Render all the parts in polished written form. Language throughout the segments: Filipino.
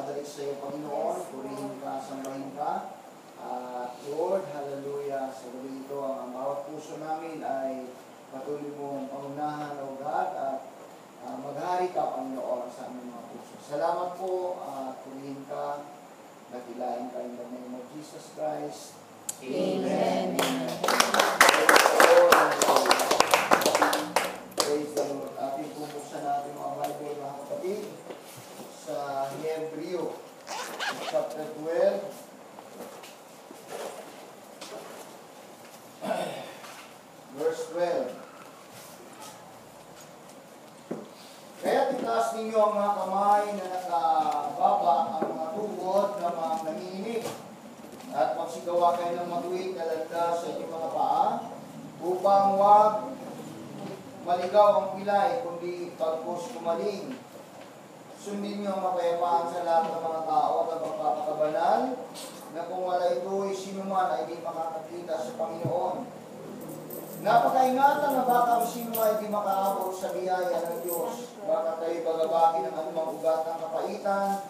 binabalik sa iyo, Panginoon. Purihin ka, sambahin ka. Lord, hallelujah, sa gabi ito, ang bawat puso namin ay patuloy mong pangunahan, O God, at maghari ka, Panginoon, sa aming mga puso. Salamat po, purihin ka, nagilain ka in the name of Jesus Christ. Amen. Amen. Praise the Lord. Ating pupuksan natin mga Bible, mga kapatid, sa Hebreo, chapter 12. Verse 12. Kaya titaas ninyo ang mga kamay na nakababa, ang mga tuhod na mga nanginginig, at magsigawa kayo ng matuwid na landas sa inyong mga paa, upang huwag maligaw ang pilay, kundi pagpos kumaling. Sundin niyo ang mapayapaan sa lahat ng mga tao at ang magpapakabanal, na kung wala ito ay sino man ay di makakakita sa Panginoon. Napakaingatan na baka ang sino ay di makaabot sa biyaya ng Diyos. Baka tayo bagabaki ng anumang ugat ng kapaitan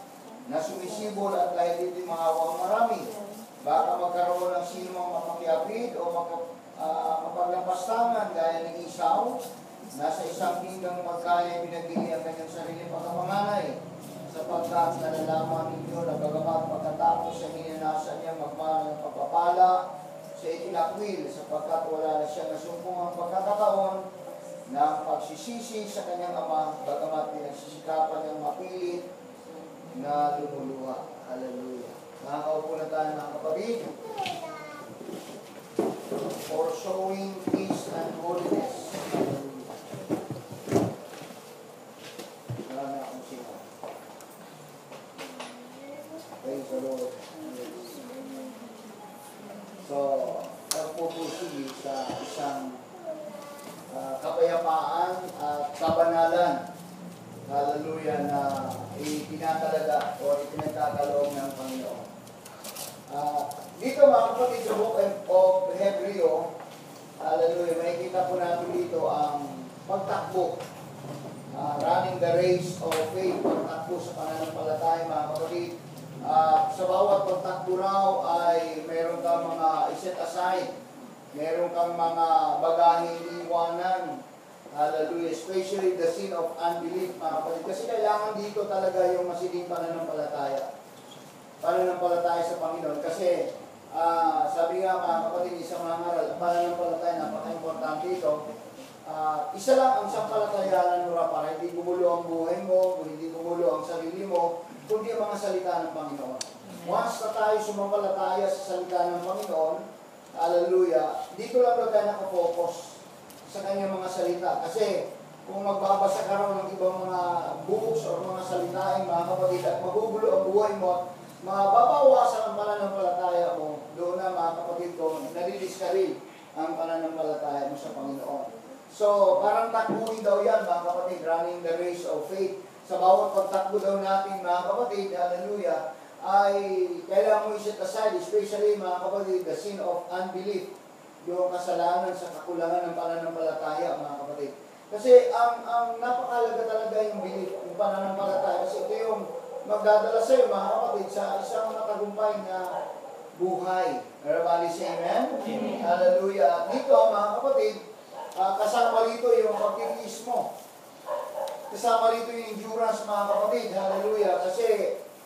na sumisibol at dahil di mahawang marami. Baka magkaroon ng sino mang mapakiapid o mapaglampastangan gaya ng Isaw, nasa isang pinggang magkaya pinagili ang kanyang sarili pagkapanganay, sapagkat nalalaman ninyo na bagamat pagkatapos sa hinanasan niya magmahal ng pagpapala sa itinakwil, sapagkat wala na siya nasumpong ang pagkakataon ng pagsisisi sa kanyang ama, bagamat pinagsisikapan niyang mapilit na lumuluha. Hallelujah. Nakakaupo na tayo mga kapatid. For showing peace and holiness. Marami akong sila. Praise the Lord. So, nagpupusili sa isang kapayapaan at kabanalan. Hallelujah, na itinatalaga o itinatagaloong ng Panginoon. Dito mga kapatid, sa book of Hebreo, hallelujah, makikita po natin dito ang pagtakbo. Running the race of faith, pagtakbo sa pananampalataya mga kapatid. Sa bawat pagtakbo raw ay meron kang mga iset aside, meron kang mga bagaheng iwanan. Hallelujah, especially the sin of unbelief mga kapatid. Kasi kailangan dito talaga yung masiding pananampalataya. Pananampalataya sa Panginoon. Kasi sabi nga mga kapatid, isang mga ngaral, pananampalataya, napaka-importante ito. Isa lang ang sampalatayanan mo para hindi gumulo ang buhay mo, hindi gumulo ang sarili mo, kundi ang mga salita ng Panginoon. Once na tayo sumampalataya sa salita ng Panginoon, hallelujah, dito lang tayo nakafocus sa kanyang mga salita. Kasi kung magbabasa ka raw ng ibang mga books o mga salitain, mga kapatid, at magugulo ang buhay mo, mababawasan ang pananampalataya mo, doon na mga kapatid ko, nadidiscourage ang pananampalataya mo sa Panginoon. So, parang takbuhin daw yan, mga kapatid, running the race of faith. Sa bawat pagtakbo daw natin, mga kapatid, hallelujah, ay kailangan mo iset aside, especially, mga kapatid, the sin of unbelief, yung kasalanan sa kakulangan ng pananampalataya, mga kapatid. Kasi ang napakalaga talaga yung belief, yung pananampalataya, kasi ito yung magdadala sa iyo, mga kapatid, sa isang matagumpay na buhay. Everybody say amen? Amen. Hallelujah. At dito, mga kapatid, kasama rito yung pagtitiis mo. Kasama rito yung endurance, mga kapatid. Hallelujah. Kasi,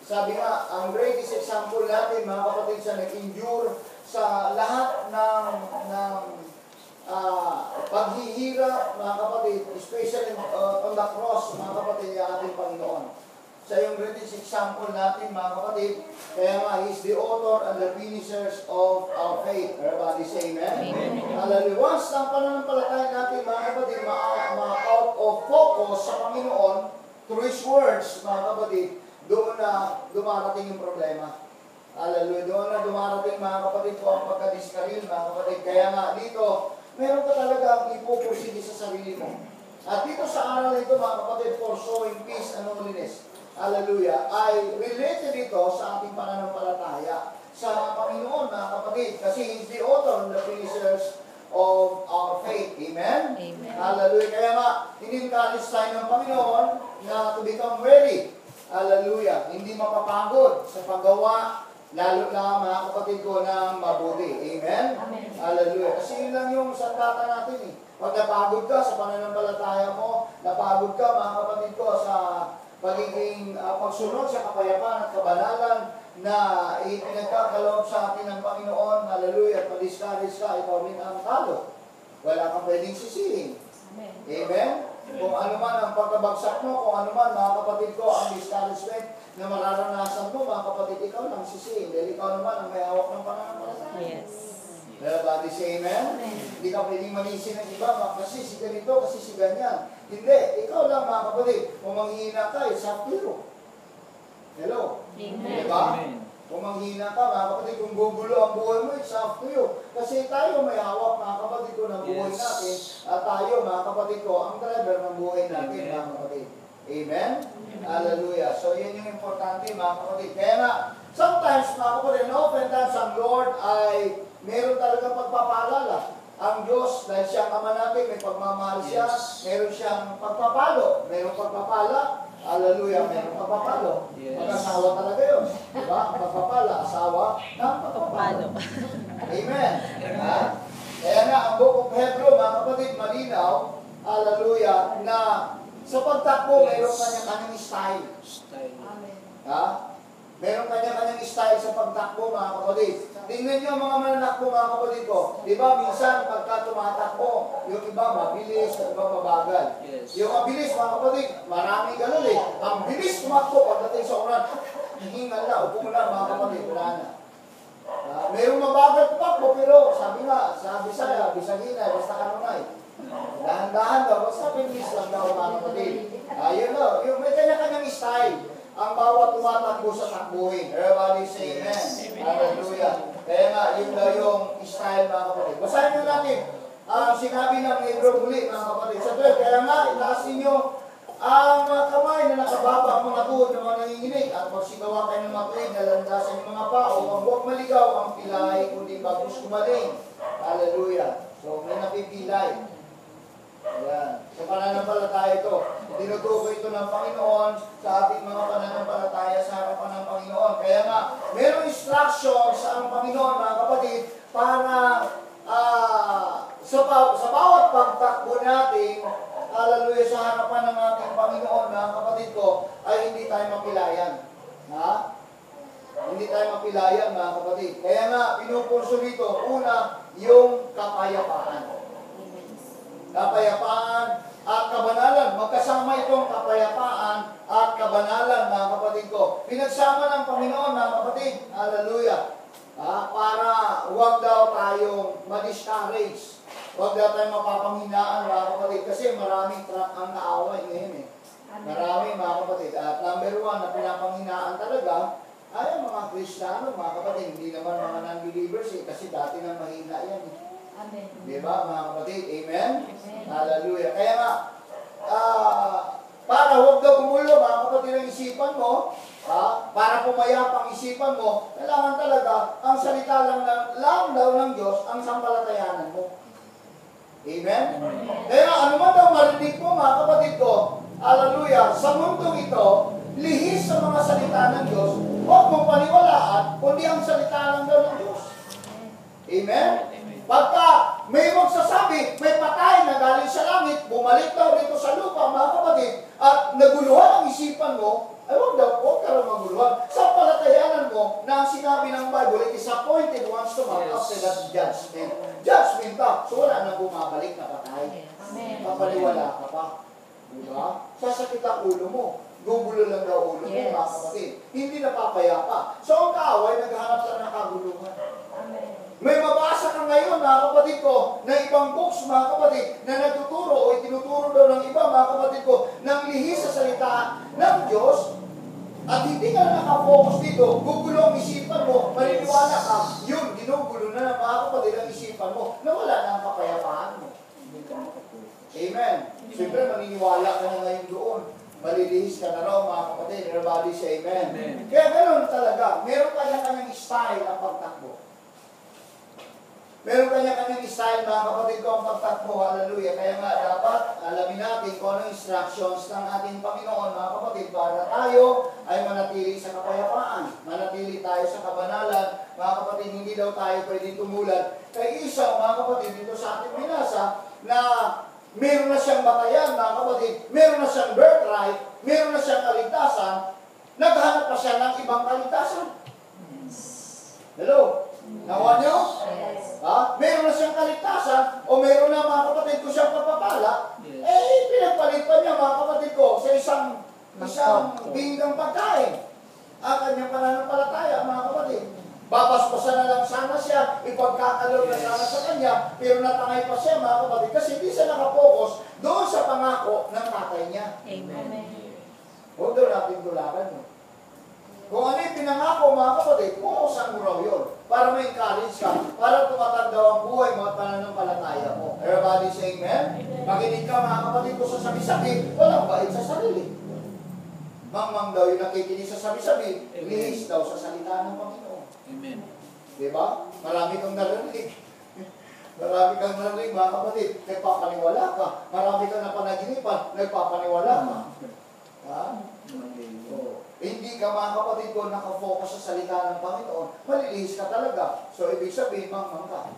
sabi nga, ang greatest example natin, mga kapatid, sa nag-endure sa lahat ng paghihirap, mga kapatid, especially on the cross, mga kapatid, yung ating Panginoon. Sa yung greatest example natin, mga kapatid, kaya nga, He's the author and the finishers of our faith. Everybody say amen? Amen. Hallelujah. Once na pananampalataya natin, mga kapatid, out of focus sa Panginoon, through His words, mga kapatid, doon na dumarating yung problema. Hallelujah. Doon na dumarating, mga kapatid, ko ang pagkadiskaril, mga kapatid. Kaya nga, dito, meron ka talaga ang ipupursige sa sarili mo. At dito sa aral ito, mga kapatid, for showing peace and holiness, hallelujah, ay related ito sa ating pananampalataya sa Panginoon, mga kapatid. Kasi He's the author and the finishers of our faith. Amen? Amen. Hallelujah. Kaya nga, in-encourage tayo ng Panginoon na to become ready. Hallelujah. Hindi mapapagod sa paggawa, lalo na mga kapatid ko ng mabuti. Amen? Amen. Hallelujah. Kasi yun lang yung sandata natin eh. Pag napagod ka sa pananampalataya mo, napagod ka mga kapatid ko sa pagiging pagsunod sa kapayapaan at kabanalan na ipinagkakaloob sa atin ng Panginoon. Hallelujah. At ma-discourage ka, ikaw rin ang talo. Wala kang pwedeng sisihin. Amen. Amen? Kung ano man ang pagkabagsak mo, kung ano man mga kapatid ko, ang discouragement na mararanasan mo, mga kapatid, ikaw lang sisihin. Dahil ikaw naman ang may hawak ng pananampalataya. Yes. Everybody say amen? Amen. Hindi ka pwedeng manisin ng iba, kasi si ganito, kasi si ganyan. Hindi, ikaw lang mga kapatid. Kung manghihina ka, it's up to you. Hello? Amen. Diba? Kung manghihina ka, mga kapatid, kung gugulo ang buhay mo, it's up to you. Kasi tayo may hawak, mga kapatid ko, ng buhay natin. At tayo, mga kapatid ko, ang driver ng buhay natin, mga kapatid. Amen? Hallelujah. So, yun yung importante, mga kapatid. Kaya nga, sometimes, mga kapatid, oftentimes, ang Lord ay meron talagang pagpapaalala. Ang Diyos, dahil siya ang Ama natin, may pagmamahal siya, meron siyang pagpapalo, meron pagpapala. Hallelujah, meron pagpapalo. Mag-asawa talaga yun. Diba? Ang pagpapala, asawa ng pagpapalo. Amen. Ha? Kaya nga, ang Book of Hebrew, mga kapatid, malinaw, hallelujah, na sa pagtakbo, meron kanya-kanyang style. Amen. Ha? Meron kanya-kanyang style sa pagtakbo, mga kapatid. Tingnan nyo mga mananakbo, mga kapatid ko. Di ba, minsan pagka tumatakbo, yung iba mabilis, yung iba mabagal. Yes. Yung mabilis, mga kapatid, maraming ganun eh. Ang bilis tumakbo pagdating sa uran, hihingal na, upo na, mga kapatid, wala na. Mayroong mabagal tumakbo, pero sabi nga, sa Bisaya, Bisagina, basta kanunay. Dahan-dahan daw, basta bilis lang daw, mga kapatid. Yun daw, yung may kanya-kanyang style. Ang bawat tumatakbo sa takbuhin. Everybody say amen. Hallelujah. Kaya nga, yun daw yung style, mga kapatid. Basahin nyo natin ang sinabi ng Hebrew muli, mga kapatid. Sa 12, kaya nga, itaas ninyo ang mga kamay na nakababa ang mga tuhod ng mga nanginginig at magsigawa kayo ng matuwid na landasan yung mga pao. Ang huwag maligaw ang pilay, kundi bagos kumaling. Hallelujah. So, may napipilay. Ayan. Sa pananampalataya ito, tinutukoy ito ng Panginoon sa ating mga pananampalataya sa harapan ng Panginoon. Kaya nga, mayroong instructions ang Panginoon, mga kapatid, para sa bawat pagtakbo natin, hallelujah, sa harapan ng ating Panginoon, mga kapatid ko, ay hindi tayo mapilayan. Ha? Hindi tayo mapilayan, mga kapatid. Kaya nga, pinupurso dito, una, yung kapayapaan. Kapayapaan at kabanalan. Magkasama itong kapayapaan at kabanalan, mga kapatid ko. Pinagsama ng Panginoon, mga kapatid. Hallelujah. Para huwag daw tayong ma-discourage. Huwag daw tayong mapapanghinaan, mga kapatid. Kasi maraming truck ang naaway ngayon eh. Marami, mga kapatid. At number 1 na pinapanghinaan talaga ay ang mga Kristiyano, mga kapatid. Hindi naman mga non-believers eh. Kasi dati nang mahina yan eh. Amen. Diba, mga kapatid? Amen? Amen. Hallelujah. Kaya nga, para huwag daw gumulo, mga kapatid, ang isipan mo, para pumayapa ang isipan mo, kailangan talaga, ang salita lang daw ng Diyos, ang sampalatayanan mo. Amen? Kaya nga, ano man daw marinig mo, mga kapatid ko, hallelujah, sa mundong ito, lihis sa mga salita ng Diyos, huwag mong paniwalaan, kundi ang salita lang daw ng Diyos. Amen? Pagka may magsasabi, may patay na galing sa langit, bumalik daw dito sa lupa, mga kapatid, at naguluhan ang isipan mo, ay huwag ka rin maguluhan. Sa palatayanan mo, na ang sinabi ng Bible, it is appointed once to man after that judgment. Judgment ka, so wala nang bumabalik na patay. Amen. Papaniwala ka pa. Diba? Sasakit ang ulo mo. Gugulo lang daw ulo mo, Yes. mga kapatid. Hindi napapayapa. So ang kaaway, naghahanap sa nakaguluhan. Amen. May mabasa ka ngayon, mga kapatid ko, na ibang books, mga kapatid, na nagtuturo o itinuturo daw ng iba, mga kapatid ko, ng lihis sa salita ng Diyos, at hindi ka na nakafocus dito, gugulo ang isipan mo, maniniwala ka, yun, ginugulo na ng mga kapatid ang isipan mo, na wala na ang kapayapaan mo. Amen. Siyempre, maniniwala ka na ngayon doon. Malilihis ka na raw, mga kapatid. Everybody say amen. Amen. Kaya ganoon talaga. Meron kanya-kanyang style ang pagtakbo. Meron kanya-kanyang style, mga kapatid ko, ang pagtakbo. Hallelujah. Kaya nga, dapat alamin natin kung ano instructions ng ating Panginoon, mga kapatid, para tayo ay manatili sa kapayapaan. Manatili tayo sa kabanalan. Mga kapatid, hindi daw tayo pwedeng tumulad. Kay Esau, mga kapatid, dito sa ating binasa, na meron na siyang batayan, mga kapatid, meron na siyang birthright, meron na siyang kaligtasan, naghanap pa siya ng ibang kaligtasan. Hello? Nawa nyo? Yes. Ha? Meron na siyang kaligtasan o meron na, mga kapatid ko, siyang papapala, Yes. pinagpalit pa niya, mga kapatid ko, sa isang binggang pagkain. Kanyang pananampalataya, mga kapatid. Babasbasan na lang sana siya, ipagkakaloob na sana sa kanya, pero natangay pa siya, mga kapatid, kasi hindi siya nakapokus doon sa pangako ng tatay niya. Amen. Huwag daw natin tulakan mo. Kung ano yung pinangako, mga kapatid, pukusan mo raw yun. Para may encourage ka, para tumatanda ang buhay mo at pananampalataya mo. Everybody say amen? Makinig ka, mga kapatid ko, sa sabi-sabi, walang bait sa sarili. Mang daw yung nakikinig sa sabi-sabi, lihis daw sa salita ng Panginoon. Amen. Diba? Marami kang narinig. Marami kang narinig, mga kapatid, nagpapaniwala ka. Marami kang napanaginipan, nagpapaniwala ka. Ha? Hindi ka, mga kapatid ko, nakafocus sa salita ng Panginoon, malilihis ka talaga. So, ibig sabihin, mangmang ka.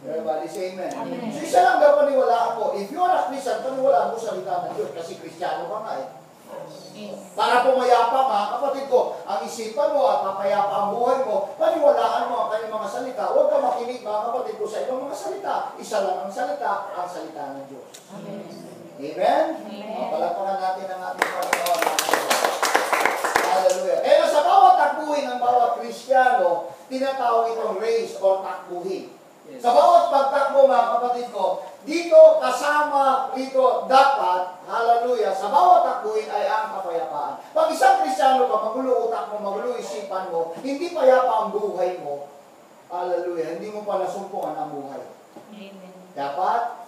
Everybody say amen. Amen. So, isa lang daw paniwalaan ko. If you are a Christian, paniwalaan mo sa salita ng Diyos kasi Kristiyano ka nga eh. Para pumayapa, mga kapatid ko, ang isipan mo at papayapa ang buhay mo, paniwalaan mo ang kanyang mga salita. Huwag ka makinig, mga kapatid ko, sa ibang mga salita. Isa lang ang salita ng Diyos. Amen. Amen? Amen. Palapakan natin ang ating Panginoon. Hallelujah. Kaya sa bawat takbuhin ng bawat Kristiyano, tinatawag itong race o takbuhin. Yes. Sa bawat pagtakbo, mga kapatid ko, dito kasama dito dapat, hallelujah, sa bawat takbuhin ay ang kapayapaan. Pag isang Kristiyano ka, magulo utak mo, magulo isipan mo, hindi payapa ang buhay mo, hallelujah, hindi mo pa nasumpungan ang buhay. Amen. Dapat,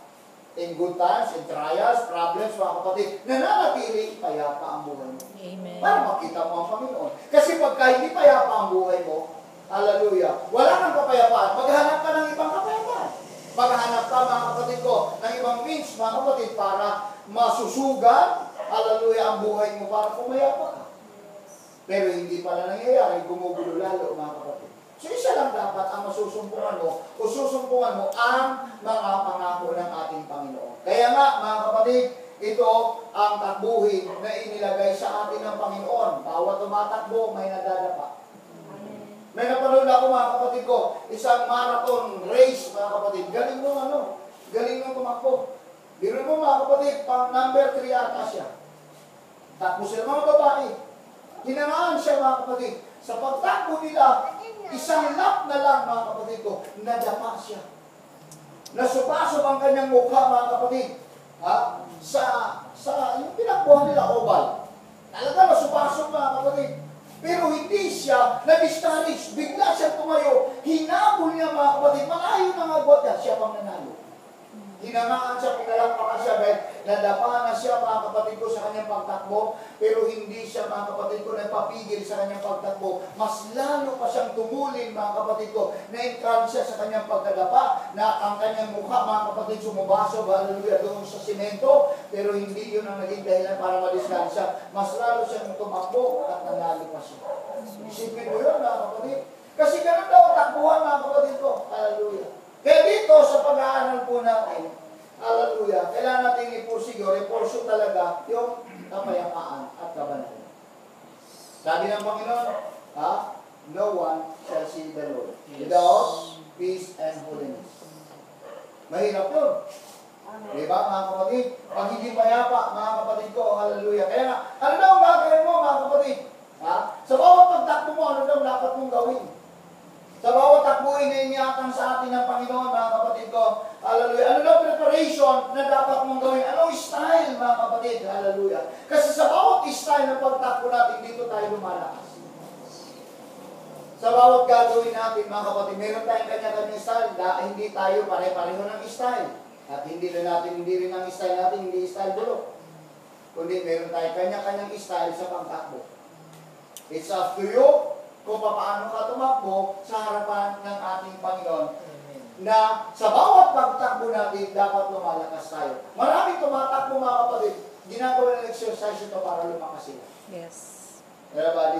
in good times, in trials, problems, mga kapatid, nananatili payapa ang buhay mo. Amen. Para makita mo ang Panginoon. Kasi pagka hindi payapa ang buhay mo, hallelujah, wala kang kapayapaan, maghanap ka ng ibang kapayapaan. Maghanap ka, mga kapatid ko, ng ibang means, mga kapatid, para masusugan, hallelujah, ang buhay mo para pumayapa ka. Pero hindi pala nangyayari, gumugulo lalo, mga kapatid. So, isa lang dapat ang masusumpungan mo o susumpungan mo ang mga pangako ng ating Panginoon. Kaya nga, mga kapatid, ito ang takbuhin na inilagay sa atin ng Panginoon. Bawat tumatakbo, may nadadapa. May napanood ako, mga kapatid ko, isang marathon race, mga kapatid. Galing mong tumakbo. Biro mo, mga kapatid, pang number 3 ata siya. Takbo sila, mga babae. Hinangaan siya, mga kapatid. Sa pagtakbo nila, isang lap na lang, mga kapatid ko, nadapa siya. Nasupasob ang kanyang mukha, mga kapatid. Ha? Yung pinakbuhan nila, oval. Talaga nasupasob, mga kapatid. Pero hindi siya na-discourage. Bigla siya tumayo. Hinabol niya, mga kapatid. Malayo ng agwat niya. Siya pang nanalo. Hinangaan siya, pinalampakan siya, dahil nadapa na siya, mga kapatid ko, sa kanyang pagtakbo, pero hindi siya, mga kapatid ko, nagpapigil sa kanyang pagtakbo. Mas lalo pa siyang tumulin, mga kapatid ko, na-encourage siya sa kanyang pagkadapa, na ang kanyang mukha, mga kapatid, sumubaso, hallelujah, doon sa simento, pero hindi yun ang naging dahilan para malisgan siya. Mas lalo siyang tumakbo at nanalo pa siya. Isipin mo yun, mga kapatid. Kasi ganun daw takbuhan, mga kapatid ko. Hallelujah. Kaya dito sa pag-aaral po natin, hallelujah, kailangan natin i-pursue talaga yung kapayapaan at kabanalan. Sabi ng Panginoon, no one shall see the Lord without peace and holiness. Mahirap yun. Diba, mga kapatid? Pag hindi payapa, mga kapatid ko, hallelujah. Kaya nga, ano daw ang gagawin mo, mga kapatid? Sa bawat pagtakbo mo, ano daw dapat mong gawin? Sa bawat takbuhin na iniatang sa atin ng Panginoon, mga kapatid ko, hallelujah. Ano daw preparation na dapat mong gawin? Anong style, mga kapatid? Hallelujah. Kasi sa bawat style ng pagtakbo natin, dito tayo lumalakas. Sa bawat gagawin natin, mga kapatid, meron tayong kanya-kanyang style. Hindi tayo pare-pareho ng style. At hindi rin ang style natin, hindi style bulok. Kundi meron tayong kanya-kanyang style sa pagtakbo. It's up to you kung paano ka tumakbo sa harapan ng ating Panginoon. na sa bawat pagtakbo natin, dapat lumalakas tayo. Maraming tumatakbo mga kapatid, ginagawa ng exercise ito para lumakas sila. Yes. Diba?